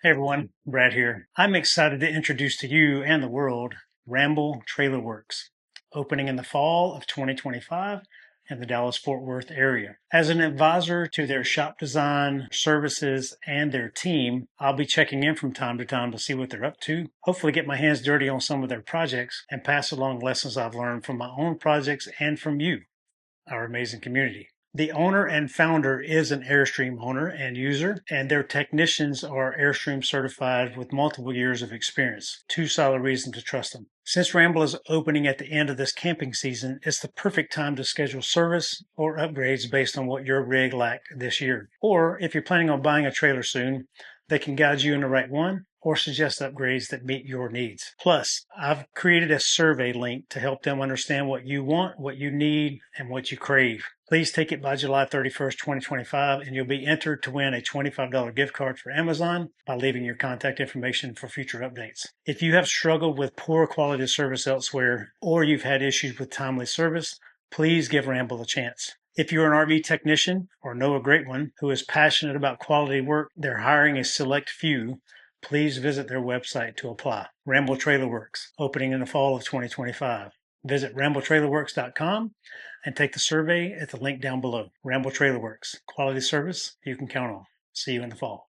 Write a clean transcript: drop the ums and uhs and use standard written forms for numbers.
Hey everyone, Brad here. I'm excited to introduce to you and the world Ramble Trailerworks, opening in the fall of 2025 in the Dallas-Fort Worth area. As an advisor to their shop design, services, and their team, I'll be checking in from time to time to see what they're up to, hopefully get my hands dirty on some of their projects, and pass along lessons I've learned from my own projects and from you, our amazing community. The owner and founder is an Airstream owner and user, and their technicians are Airstream certified with multiple years of experience. Two solid reasons to trust them. Since Ramble is opening at the end of this camping season, it's the perfect time to schedule service or upgrades based on what your rig lacked this year. Or if you're planning on buying a trailer soon, they can guide you in the right one or suggest upgrades that meet your needs. Plus, I've created a survey link to help them understand what you want, what you need, and what you crave. Please take it by July 31st, 2025, and you'll be entered to win a $25 gift card for Amazon by leaving your contact information for future updates. If you have struggled with poor quality service elsewhere, or you've had issues with timely service, please give Ramble a chance. If you're an RV technician or know a great one who is passionate about quality work, they're hiring a select few. Please visit their website to apply. Ramble Trailerworks, opening in the fall of 2025. Visit rambletrailerworks.com and take the survey at the link down below. Ramble Trailerworks, quality service you can count on. See you in the fall.